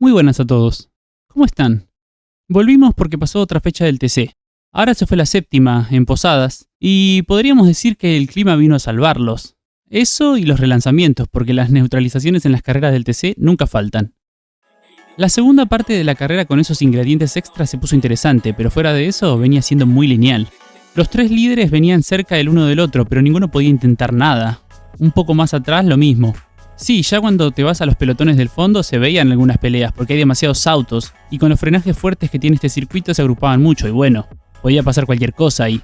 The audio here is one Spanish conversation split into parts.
Muy buenas a todos. ¿Cómo están? Volvimos porque pasó otra fecha del TC. Ahora se fue la séptima, en Posadas, y podríamos decir que el clima vino a salvarlos. Eso y los relanzamientos, porque las neutralizaciones en las carreras del TC nunca faltan. La segunda parte de la carrera con esos ingredientes extras se puso interesante, pero fuera de eso venía siendo muy lineal. Los tres líderes venían cerca el uno del otro, pero ninguno podía intentar nada. Un poco más atrás lo mismo. Sí, ya cuando te vas a los pelotones del fondo se veían algunas peleas porque hay demasiados autos y con los frenajes fuertes que tiene este circuito se agrupaban mucho y bueno, podía pasar cualquier cosa ahí.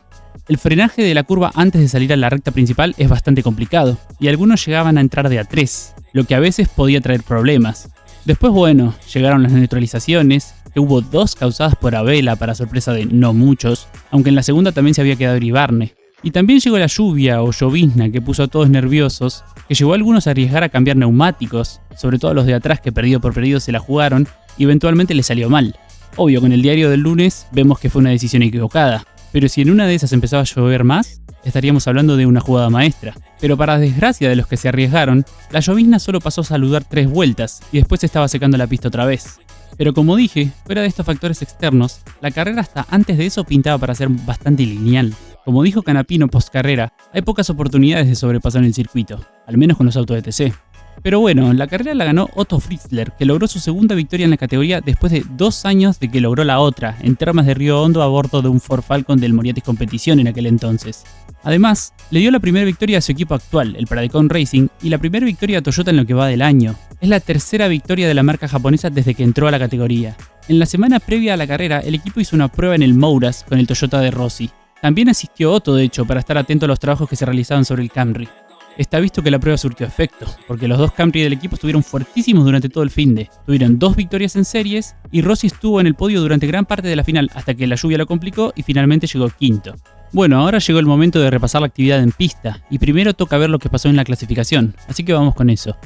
El frenaje de la curva antes de salir a la recta principal es bastante complicado y algunos llegaban a entrar de a 3, lo que a veces podía traer problemas. Después bueno, llegaron las neutralizaciones, que hubo 2 causadas por Abela para sorpresa de no muchos, aunque en la segunda también se había quedado Iribarne. Y también llegó la lluvia o llovizna que puso a todos nerviosos, que llevó a algunos a arriesgar a cambiar neumáticos, sobre todo a los de atrás que perdido por perdido se la jugaron y eventualmente les salió mal. Obvio, con el diario del lunes vemos que fue una decisión equivocada, pero si en una de esas empezaba a llover más, estaríamos hablando de una jugada maestra. Pero para desgracia de los que se arriesgaron, la llovizna solo pasó a saludar 3 vueltas y después se estaba secando la pista otra vez. Pero como dije, fuera de estos factores externos, la carrera hasta antes de eso pintaba para ser bastante lineal. Como dijo Canapino post carrera, hay pocas oportunidades de sobrepasar en el circuito, al menos con los autos de TC. Pero bueno, la carrera la ganó Otto Fritzler, que logró su segunda victoria en la categoría después de 2 años de que logró la otra, en Termas de Río Hondo a bordo de un Ford Falcon del Moriatis Competición en aquel entonces. Además, le dio la primera victoria a su equipo actual, el Paradicon Racing, y la primera victoria a Toyota en lo que va del año. Es la tercera victoria de la marca japonesa desde que entró a la categoría. En la semana previa a la carrera, el equipo hizo una prueba en el Mouras con el Toyota de Rossi. También asistió Otto, de hecho, para estar atento a los trabajos que se realizaban sobre el Camry. Está visto que la prueba surtió efecto, porque los 2 Camry del equipo estuvieron fuertísimos durante todo el finde. Tuvieron 2 victorias en series y Rossi estuvo en el podio durante gran parte de la final hasta que la lluvia lo complicó y finalmente llegó quinto. Bueno, ahora llegó el momento de repasar la actividad en pista y primero toca ver lo que pasó en la clasificación, así que vamos con eso.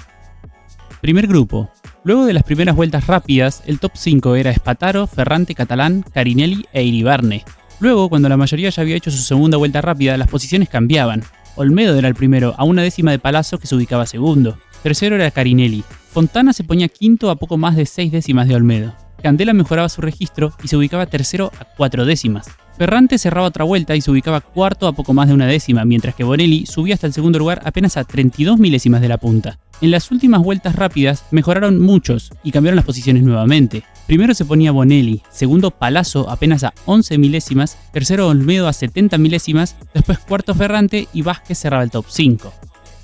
Primer grupo. Luego de las primeras vueltas rápidas, el top 5 era Espartaro, Ferrante, Catalán, Carinelli e Iribarne. Luego, cuando la mayoría ya había hecho su segunda vuelta rápida, las posiciones cambiaban. Olmedo era el primero, a 1/10 de Palazzo, que se ubicaba segundo. Tercero era Carinelli. Fontana se ponía quinto a poco más de 6 décimas de Olmedo. Candela mejoraba su registro y se ubicaba tercero a 4 décimas. Ferrante cerraba otra vuelta y se ubicaba cuarto a poco más de 1 décima, mientras que Bonelli subía hasta el segundo lugar apenas a 32 milésimas de la punta. En las últimas vueltas rápidas mejoraron muchos y cambiaron las posiciones nuevamente. Primero se ponía Bonelli, segundo Palazzo apenas a 11 milésimas, tercero Olmedo a 70 milésimas, después cuarto Ferrante y Vázquez cerraba el top 5.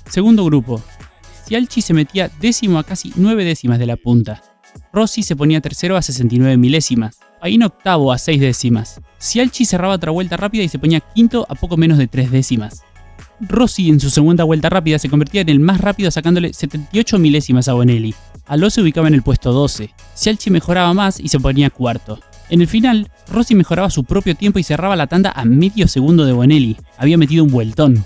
Segundo grupo. Cialchi se metía décimo a casi 9 décimas de la punta. Rossi se ponía tercero a 69 milésimas. Paín octavo a 6 décimas. Cialchi cerraba otra vuelta rápida y se ponía quinto a poco menos de 3 décimas. Rossi en su segunda vuelta rápida se convertía en el más rápido sacándole 78 milésimas a Bonelli. Aló se ubicaba en el puesto 12. Cialchi mejoraba más y se ponía cuarto. En el final, Rossi mejoraba su propio tiempo y cerraba la tanda a medio segundo de Bonelli. Había metido un vueltón.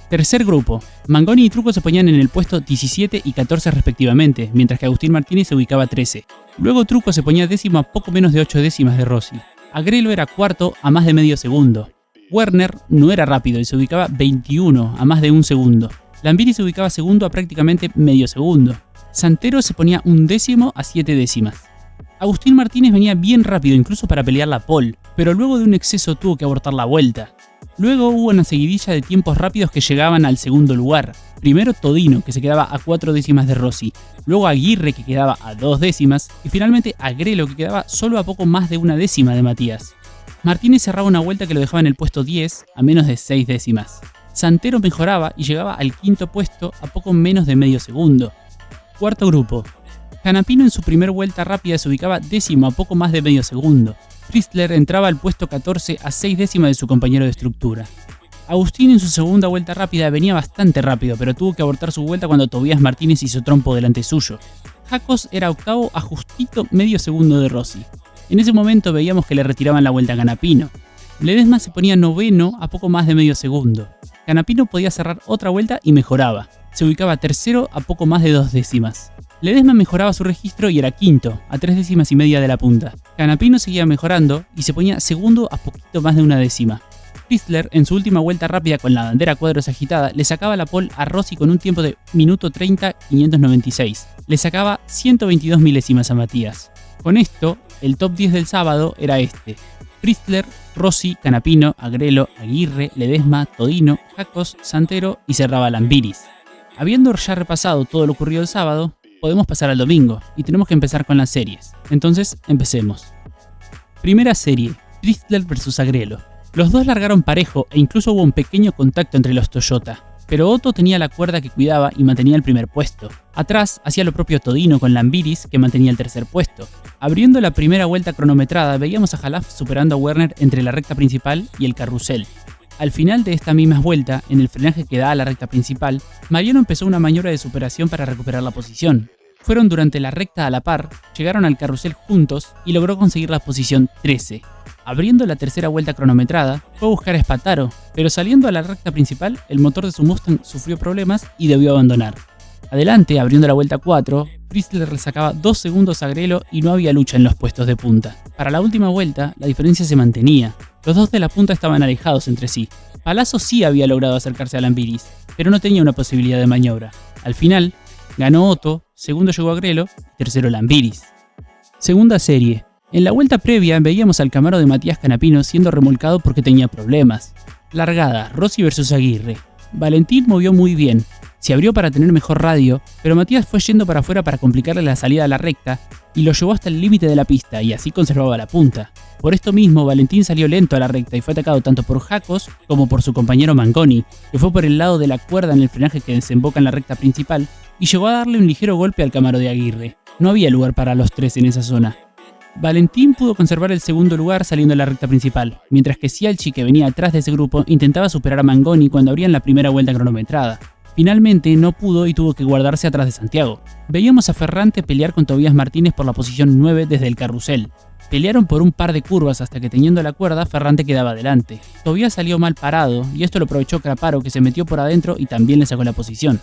Tercer grupo. Mangoni y Trucco se ponían en el puesto 17 y 14 respectivamente, mientras que Agustín Martínez se ubicaba 13. Luego Trucco se ponía décimo a poco menos de 8 décimas de Rossi. Agrelo era cuarto a más de medio segundo. Werner no era rápido y se ubicaba 21 a más de 1 segundo. Lambiri se ubicaba segundo a prácticamente medio segundo. Santero se ponía 1 décimo a 7 décimas. Agustín Martínez venía bien rápido incluso para pelear la pole, pero luego de un exceso tuvo que abortar la vuelta. Luego hubo una seguidilla de tiempos rápidos que llegaban al segundo lugar. Primero Todino, que se quedaba a 4 décimas de Rossi. Luego Aguirre, que quedaba a 2 décimas. Y finalmente Agrelo, que quedaba solo a poco más de 1 décima de Matías. Martínez cerraba una vuelta que lo dejaba en el puesto 10 a menos de 6 décimas. Santero mejoraba y llegaba al quinto puesto a poco menos de medio segundo. Cuarto grupo. Canapino en su primer vuelta rápida se ubicaba décimo a poco más de medio segundo. Fritzler entraba al puesto 14 a 6 décimas de su compañero de estructura. Agustín en su segunda vuelta rápida venía bastante rápido, pero tuvo que abortar su vuelta cuando Tobías Martínez hizo trompo delante suyo. Jacos era octavo a justito medio segundo de Rossi. En ese momento veíamos que le retiraban la vuelta a Canapino. Ledesma se ponía noveno a poco más de medio segundo. Canapino podía cerrar otra vuelta y mejoraba. Se ubicaba tercero a poco más de 2 décimas. Ledesma mejoraba su registro y era quinto, a 3 décimas y media de la punta. Canapino seguía mejorando y se ponía segundo a poquito más de 1 décima. Chrysler, en su última vuelta rápida con la bandera a cuadros agitada, le sacaba la pole a Rossi con un tiempo de minuto 30.596. Le sacaba 122 milésimas a Matías. Con esto, el top 10 del sábado era este: Chrysler, Rossi, Canapino, Agrelo, Aguirre, Ledesma, Todino, Jacos, Santero y cerraba Lambiris. Habiendo ya repasado todo lo ocurrido el sábado, podemos pasar al domingo y tenemos que empezar con las series. Entonces, empecemos. Primera serie: Chrysler vs Agrelo. Los dos largaron parejo e incluso hubo un pequeño contacto entre los Toyota, pero Otto tenía la cuerda que cuidaba y mantenía el primer puesto. Atrás hacía lo propio Todino con Lambiris, que mantenía el tercer puesto. Abriendo la primera vuelta cronometrada, veíamos a Jalaf superando a Werner entre la recta principal y el carrusel. Al final de esta misma vuelta, en el frenaje que da a la recta principal, Mariano empezó una maniobra de superación para recuperar la posición. Fueron durante la recta a la par, llegaron al carrusel juntos y logró conseguir la posición 13. Abriendo la tercera vuelta cronometrada, fue a buscar a Espartaro, pero saliendo a la recta principal, el motor de su Mustang sufrió problemas y debió abandonar. Adelante, abriendo la vuelta 4, Chrysler le sacaba 2 segundos a Agrelo y no había lucha en los puestos de punta. Para la última vuelta, la diferencia se mantenía. Los dos de la punta estaban alejados entre sí. Palazzo sí había logrado acercarse a Lambiris, pero no tenía una posibilidad de maniobra. Al final, ganó Otto, segundo llegó Agrelo y tercero Lambiris. Segunda serie. En la vuelta previa veíamos al Camaro de Matías Canapino siendo remolcado porque tenía problemas. Largada: Rossi vs Aguirre. Valentín movió muy bien, se abrió para tener mejor radio, pero Matías fue yendo para afuera para complicarle la salida a la recta y lo llevó hasta el límite de la pista y así conservaba la punta. Por esto mismo, Valentín salió lento a la recta y fue atacado tanto por Jacos como por su compañero Mangoni, que fue por el lado de la cuerda en el frenaje que desemboca en la recta principal y llegó a darle un ligero golpe al Camaro de Aguirre. No había lugar para los tres en esa zona. Valentín pudo conservar el segundo lugar saliendo de la recta principal, mientras que Cialchi, que venía atrás de ese grupo, intentaba superar a Mangoni cuando abrían la primera vuelta cronometrada. Finalmente no pudo y tuvo que guardarse atrás de Santiago. Veíamos a Ferrante pelear con Tobías Martínez por la posición 9 desde el carrusel. Pelearon por un par de curvas hasta que, teniendo la cuerda, Ferrante quedaba adelante. Tobías salió mal parado y esto lo aprovechó Craparo, que se metió por adentro y también le sacó la posición.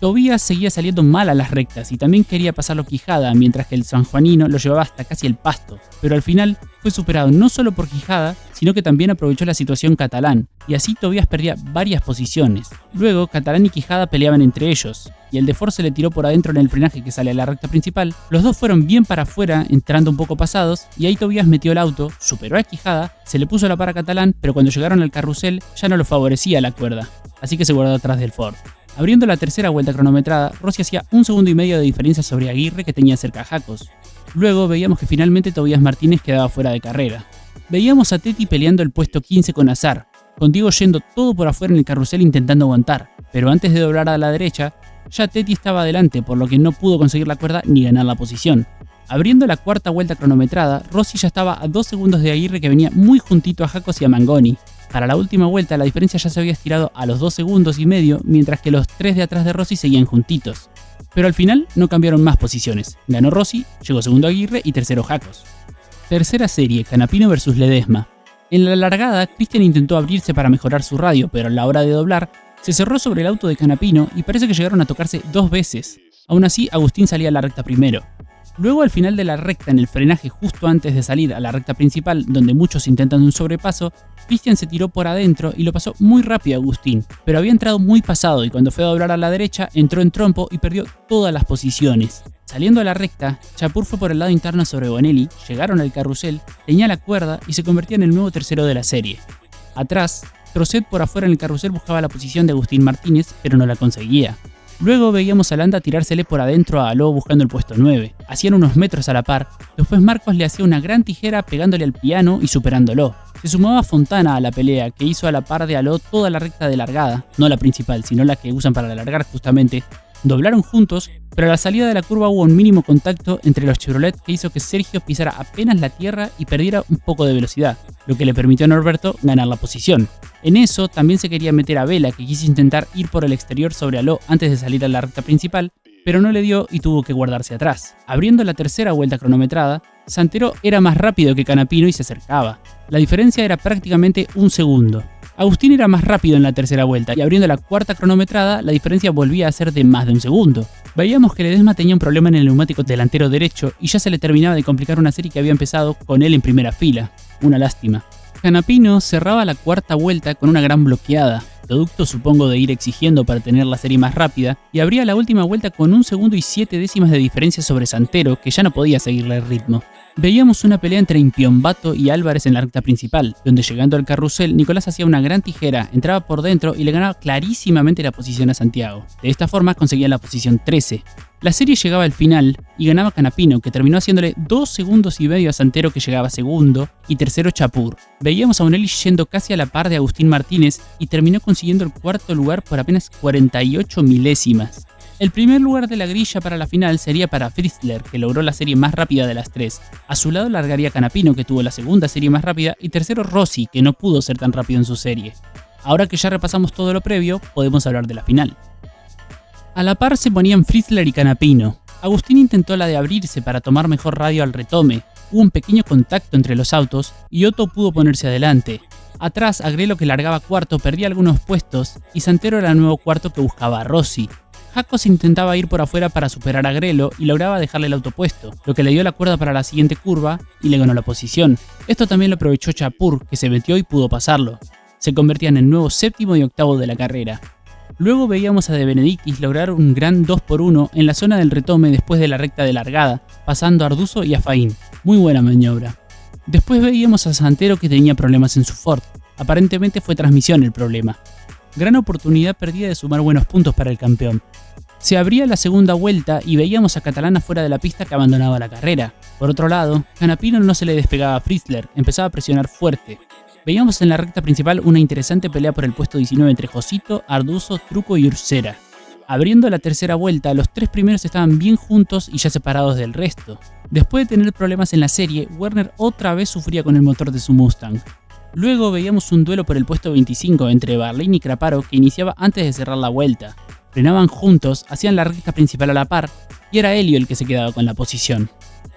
Tobías seguía saliendo mal a las rectas y también quería pasarlo Quijada, mientras que el sanjuanino lo llevaba hasta casi el pasto, pero al final fue superado no solo por Quijada, sino que también aprovechó la situación Catalán, y así Tobías perdía varias posiciones. Luego, Catalán y Quijada peleaban entre ellos, y el de Ford se le tiró por adentro en el frenaje que sale a la recta principal. Los dos fueron bien para afuera, entrando un poco pasados, y ahí Tobías metió el auto, superó a Quijada, se le puso la par a Catalán, pero cuando llegaron al carrusel ya no lo favorecía la cuerda, así que se guardó atrás del Ford. Abriendo la tercera vuelta cronometrada, Rossi hacía 1,5 segundos de diferencia sobre Aguirre, que tenía cerca a Jacos. Luego veíamos que finalmente Tobías Martínez quedaba fuera de carrera. Veíamos a Tetti peleando el puesto 15 con Azar, con Diego yendo todo por afuera en el carrusel intentando aguantar, pero antes de doblar a la derecha, ya Tetti estaba adelante, por lo que no pudo conseguir la cuerda ni ganar la posición. Abriendo la cuarta vuelta cronometrada, Rossi ya estaba a 2 segundos de Aguirre, que venía muy juntito a Jacos y a Mangoni. Para la última vuelta la diferencia ya se había estirado a los 2,5 segundos, mientras que los 3 de atrás de Rossi seguían juntitos. Pero al final no cambiaron más posiciones. Ganó Rossi, llegó segundo Aguirre y tercero Jacos. Tercera serie: Canapino vs Ledesma. En la largada, Cristian intentó abrirse para mejorar su radio, pero a la hora de doblar, se cerró sobre el auto de Canapino y parece que llegaron a tocarse 2 veces. Aún así, Agustín salía a la recta primero. Luego, al final de la recta, en el frenaje justo antes de salir a la recta principal, donde muchos intentan un sobrepaso, Cristian se tiró por adentro y lo pasó muy rápido a Agustín, pero había entrado muy pasado y cuando fue a doblar a la derecha entró en trompo y perdió todas las posiciones. Saliendo a la recta, Chapur fue por el lado interno sobre Bonelli, llegaron al carrusel, tenía la cuerda y se convertía en el nuevo tercero de la serie. Atrás, Trocet por afuera en el carrusel buscaba la posición de Agustín Martínez, pero no la conseguía. Luego veíamos a Landa tirársele por adentro a Aló buscando el puesto 9. Hacían unos metros a la par, después Marcos le hacía una gran tijera pegándole al piano y superándolo. Se sumaba Fontana a la pelea, que hizo a la par de Aló toda la recta de largada, no la principal, sino la que usan para alargar justamente. Doblaron juntos, pero a la salida de la curva hubo un mínimo contacto entre los Chevrolet que hizo que Sergio pisara apenas la tierra y perdiera un poco de velocidad, lo que le permitió a Norberto ganar la posición. En eso también se quería meter a Vela, que quiso intentar ir por el exterior sobre Aló antes de salir a la recta principal, pero no le dio y tuvo que guardarse atrás. Abriendo la tercera vuelta cronometrada, Santero era más rápido que Canapino y se acercaba. La diferencia era prácticamente 1 segundo. Agustín era más rápido en la tercera vuelta y abriendo la cuarta cronometrada la diferencia volvía a ser de más de 1 segundo. Veíamos que Ledesma tenía un problema en el neumático delantero derecho y ya se le terminaba de complicar una serie que había empezado con él en primera fila. Una lástima. Canapino cerraba la cuarta vuelta con una gran bloqueada, producto supongo de ir exigiendo para tener la serie más rápida, y abría la última vuelta con 1 segundo y 7 décimas de diferencia sobre Santero, que ya no podía seguirle el ritmo. Veíamos una pelea entre Impiombato y Álvarez en la recta principal, donde llegando al carrusel, Nicolás hacía una gran tijera, entraba por dentro y le ganaba clarísimamente la posición a Santiago. De esta forma conseguía la posición 13. La serie llegaba al final y ganaba Canapino, que terminó haciéndole 2 segundos y medio a Santero, que llegaba segundo, y tercero Chapur. Veíamos a Bonelli yendo casi a la par de Agustín Martínez y terminó consiguiendo el cuarto lugar por apenas 48 milésimas. El primer lugar de la grilla para la final sería para Fritzler, que logró la serie más rápida de las tres. A su lado largaría Canapino, que tuvo la segunda serie más rápida, y tercero Rossi, que no pudo ser tan rápido en su serie. Ahora que ya repasamos todo lo previo, podemos hablar de la final. A la par se ponían Fritzler y Canapino. Agustín intentó la de abrirse para tomar mejor radio al retome. Hubo un pequeño contacto entre los autos y Otto pudo ponerse adelante. Atrás, Agrelo, que largaba cuarto, perdía algunos puestos y Santero era el nuevo cuarto que buscaba a Rossi. Jacos intentaba ir por afuera para superar a Agrelo y lograba dejarle el auto puesto, lo que le dio la cuerda para la siguiente curva y le ganó la posición. Esto también lo aprovechó Chapur, que se metió y pudo pasarlo. Se convertían en nuevo séptimo y octavo de la carrera. Luego veíamos a De Benedictis lograr un gran 2x1 en la zona del retome después de la recta de largada, pasando a Arduzo y a Faín. Muy buena maniobra. Después veíamos a Santero, que tenía problemas en su Ford. Aparentemente fue transmisión el problema. Gran oportunidad perdida de sumar buenos puntos para el campeón. Se abría la segunda vuelta y veíamos a Catalana fuera de la pista, que abandonaba la carrera. Por otro lado, Canapino no se le despegaba a Fritzler, empezaba a presionar fuerte. Veíamos en la recta principal una interesante pelea por el puesto 19 entre Josito, Arduzo, Truco y Ursera. Abriendo la tercera vuelta, los tres primeros estaban bien juntos y ya separados del resto. Después de tener problemas en la serie, Werner otra vez sufría con el motor de su Mustang. Luego veíamos un duelo por el puesto 25 entre Barlín y Craparo, que iniciaba antes de cerrar la vuelta. Frenaban juntos, hacían la recta principal a la par, y era Helio el que se quedaba con la posición.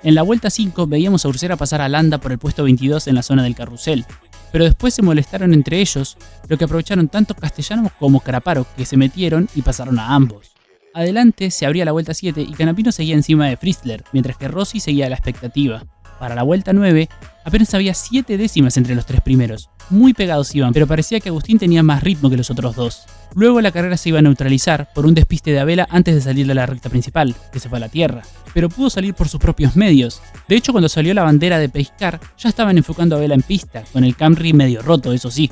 En la vuelta 5 veíamos a Ursera pasar a Landa por el puesto 22 en la zona del carrusel, pero después se molestaron entre ellos, lo que aprovecharon tanto Castellano como Craparo, que se metieron y pasaron a ambos. Adelante se abría la vuelta 7 y Canapino seguía encima de Fritzler, mientras que Rossi seguía a la expectativa. Para la vuelta 9, apenas había 7 décimas entre los tres primeros. Muy pegados iban, pero parecía que Agustín tenía más ritmo que los otros dos. Luego la carrera se iba a neutralizar por un despiste de Abela antes de salir de la recta principal, que se fue a la tierra. Pero pudo salir por sus propios medios. De hecho, cuando salió la bandera de pescar, ya estaban enfocando a Abela en pista, con el Camry medio roto, eso sí.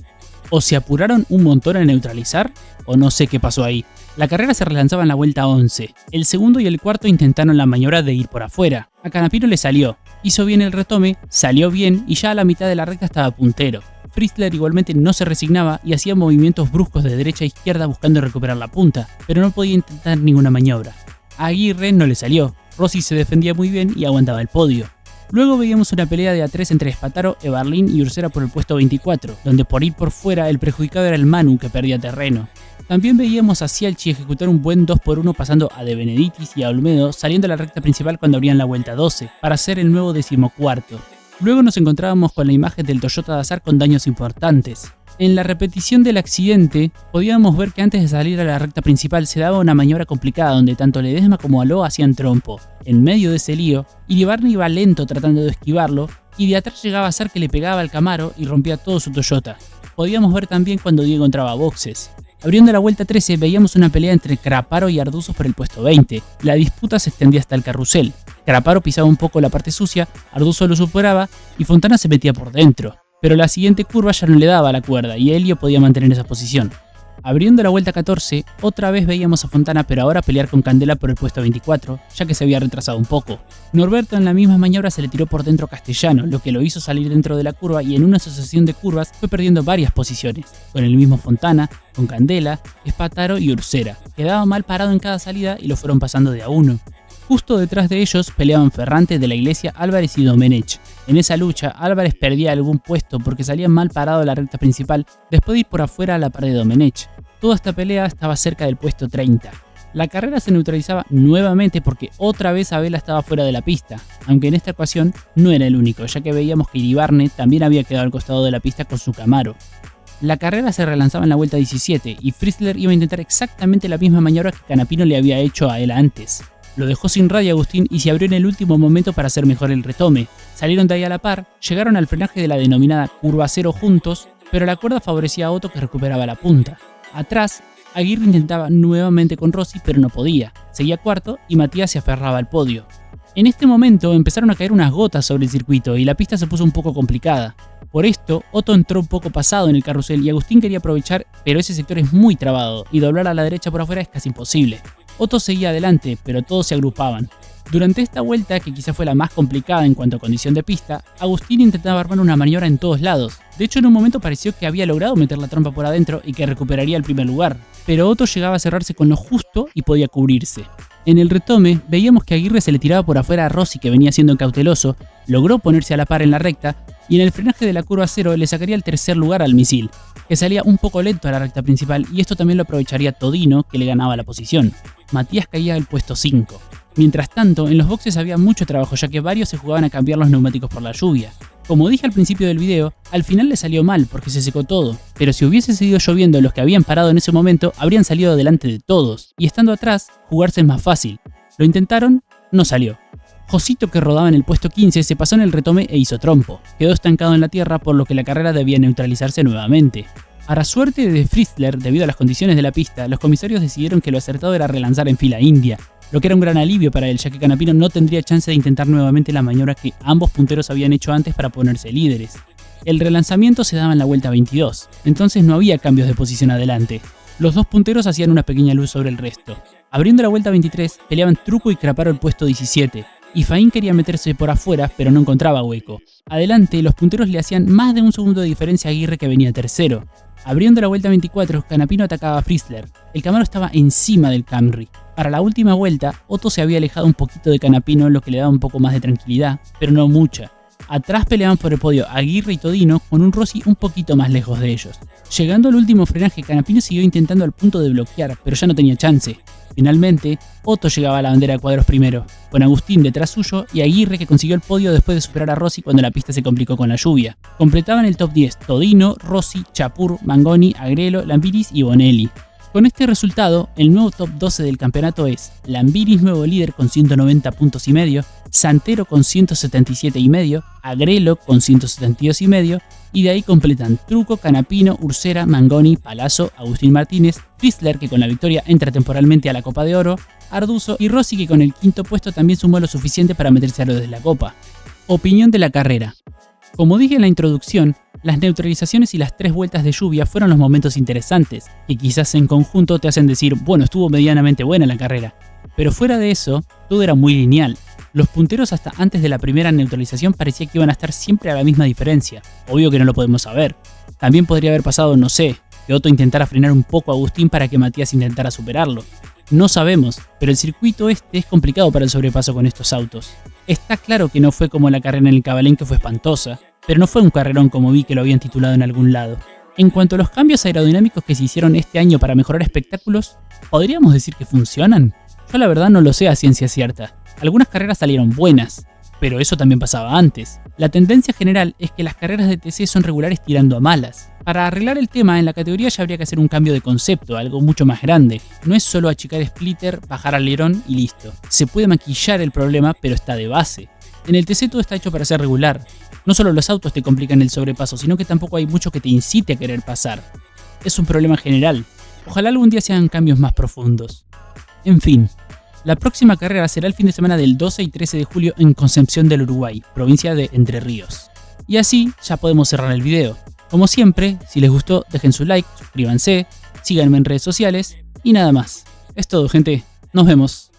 O se apuraron un montón a neutralizar, o no sé qué pasó ahí. La carrera se relanzaba en la vuelta 11. El segundo y el cuarto intentaron la maniobra de ir por afuera. A Canapino le salió. Hizo bien el retome, salió bien y ya a la mitad de la recta estaba puntero. Fritzler igualmente no se resignaba y hacía movimientos bruscos de derecha a izquierda buscando recuperar la punta, pero no podía intentar ninguna maniobra. A Aguirre no le salió. Rossi se defendía muy bien y aguantaba el podio. Luego veíamos una pelea de A3 entre Espataro, Ebarlín y Ursera por el puesto 24, donde por ir por fuera el perjudicado era el Manu, que perdía terreno. También veíamos a Cialchi ejecutar un buen 2x1 pasando a De Benedictis y a Olmedo saliendo a la recta principal cuando abrían la vuelta 12, para ser el nuevo 14º. Luego nos encontrábamos con la imagen del Toyota Dazar con daños importantes. En la repetición del accidente, podíamos ver que antes de salir a la recta principal se daba una maniobra complicada donde tanto Ledesma como Aló hacían trompo. En medio de ese lío, Iribarne iba lento tratando de esquivarlo y de atrás llegaba a ser que le pegaba al Camaro y rompía todo su Toyota. Podíamos ver también cuando Diego entraba a boxes. Abriendo la vuelta 13 veíamos una pelea entre Craparo y Arduzo por el puesto 20. La disputa se extendía hasta el carrusel. Craparo pisaba un poco la parte sucia, Arduzo lo superaba y Fontana se metía por dentro. Pero la siguiente curva ya no le daba la cuerda y Helio podía mantener esa posición. Abriendo la vuelta 14, otra vez veíamos a Fontana, pero ahora pelear con Candela por el puesto 24, ya que se había retrasado un poco. Norberto en la misma maniobra se le tiró por dentro a Castellano, lo que lo hizo salir dentro de la curva y en una sucesión de curvas fue perdiendo varias posiciones, con el mismo Fontana, con Candela, Espataro y Ursera. Quedaba mal parado en cada salida y lo fueron pasando de a uno. Justo detrás de ellos peleaban Ferrante, De la Iglesia, Álvarez y Domenech. En esa lucha, Álvarez perdía algún puesto porque salía mal parado de la recta principal después de ir por afuera a la par de Domenech. Toda esta pelea estaba cerca del puesto 30. La carrera se neutralizaba nuevamente porque otra vez Abela estaba fuera de la pista, aunque en esta ocasión no era el único, ya que veíamos que Iribarne también había quedado al costado de la pista con su Camaro. La carrera se relanzaba en la vuelta 17 y Fritzler iba a intentar exactamente la misma maniobra que Canapino le había hecho a él antes. Lo dejó sin radio Agustín y se abrió en el último momento para hacer mejor el retome. Salieron de ahí a la par, llegaron al frenaje de la denominada curva cero juntos, pero la cuerda favorecía a Otto, que recuperaba la punta. Atrás, Aguirre intentaba nuevamente con Rossi, pero no podía. Seguía cuarto y Matías se aferraba al podio. En este momento empezaron a caer unas gotas sobre el circuito y la pista se puso un poco complicada. Por esto, Otto entró un poco pasado en el carrusel y Agustín quería aprovechar, pero ese sector es muy trabado y doblar a la derecha por afuera es casi imposible. Otto seguía adelante, pero todos se agrupaban. Durante esta vuelta, que quizá fue la más complicada en cuanto a condición de pista, Agustín intentaba armar una maniobra en todos lados. De hecho, en un momento pareció que había logrado meter la trompa por adentro y que recuperaría el primer lugar, pero Otto llegaba a cerrarse con lo justo y podía cubrirse. En el retome, veíamos que Aguirre se le tiraba por afuera a Rossi, que venía siendo cauteloso, logró ponerse a la par en la recta, y en el frenaje de la curva cero le sacaría el tercer lugar al misil, que salía un poco lento a la recta principal, y esto también lo aprovecharía Todino, que le ganaba la posición. Matías caía al puesto 5. Mientras tanto, en los boxes había mucho trabajo, ya que varios se jugaban a cambiar los neumáticos por la lluvia. Como dije al principio del video, al final le salió mal porque se secó todo, pero si hubiese seguido lloviendo, los que habían parado en ese momento habrían salido delante de todos, y estando atrás, jugarse es más fácil. Lo intentaron, no salió. Josito, que rodaba en el puesto 15, se pasó en el retome e hizo trompo. Quedó estancado en la tierra, por lo que la carrera debía neutralizarse nuevamente. Para suerte de Fritzler, debido a las condiciones de la pista, los comisarios decidieron que lo acertado era relanzar en fila india, lo que era un gran alivio para él, ya que Canapino no tendría chance de intentar nuevamente la maniobra que ambos punteros habían hecho antes para ponerse líderes. El relanzamiento se daba en la vuelta 22, entonces no había cambios de posición adelante. Los dos punteros hacían una pequeña luz sobre el resto. Abriendo la vuelta 23, peleaban Truco y Craparo el puesto 17, y Faín quería meterse por afuera, pero no encontraba hueco. Adelante, los punteros le hacían más de un segundo de diferencia a Aguirre, que venía tercero. Abriendo la vuelta 24, Canapino atacaba a Fritzler. El Camaro estaba encima del Camry. Para la última vuelta, Otto se había alejado un poquito de Canapino, lo que le daba un poco más de tranquilidad, pero no mucha. Atrás peleaban por el podio Aguirre y Todino, con un Rossi un poquito más lejos de ellos. Llegando al último frenaje, Canapino siguió intentando al punto de bloquear, pero ya no tenía chance. Finalmente, Otto llegaba a la bandera de cuadros primero, con Agustín detrás suyo y Aguirre, que consiguió el podio después de superar a Rossi cuando la pista se complicó con la lluvia. Completaban el top 10 Todino, Rossi, Chapur, Mangoni, Agrelo, Lambiris y Bonelli. Con este resultado, el nuevo top 12 del campeonato es Lambiris nuevo líder con 190 puntos y medio, Santero con 177 y medio, Agrelo con 172 y medio, y de ahí completan Truco, Canapino, Ursera, Mangoni, Palazzo, Agustín Martínez, Fritzler, que con la victoria entra temporalmente a la Copa de Oro, Arduzo y Rossi, que con el quinto puesto también sumó lo suficiente para meterse a lo de la Copa. Opinión de la carrera. Como dije en la introducción, las neutralizaciones y las 3 vueltas de lluvia fueron los momentos interesantes, que quizás en conjunto te hacen decir, bueno, estuvo medianamente buena la carrera. Pero fuera de eso, todo era muy lineal. Los punteros hasta antes de la primera neutralización parecía que iban a estar siempre a la misma diferencia. Obvio que no lo podemos saber. También podría haber pasado, no sé, que Otto intentara frenar un poco a Agustín para que Matías intentara superarlo. No sabemos, pero el circuito este es complicado para el sobrepaso con estos autos. Está claro que no fue como la carrera en el Cabalén, que fue espantosa, pero no fue un carrerón como vi que lo habían titulado en algún lado. En cuanto a los cambios aerodinámicos que se hicieron este año para mejorar espectáculos, ¿podríamos decir que funcionan? Yo la verdad no lo sé a ciencia cierta. Algunas carreras salieron buenas, pero eso también pasaba antes. La tendencia general es que las carreras de TC son regulares tirando a malas. Para arreglar el tema, en la categoría ya habría que hacer un cambio de concepto, algo mucho más grande. No es solo achicar splitter, bajar alerón y listo. Se puede maquillar el problema, pero está de base. En el TC todo está hecho para ser regular. No solo los autos te complican el sobrepaso, sino que tampoco hay mucho que te incite a querer pasar. Es un problema general. Ojalá algún día se hagan cambios más profundos. En fin, la próxima carrera será el fin de semana del 12 y 13 de julio en Concepción del Uruguay, provincia de Entre Ríos. Y así ya podemos cerrar el video. Como siempre, si les gustó, dejen su like, suscríbanse, síganme en redes sociales y nada más. Es todo, gente. Nos vemos.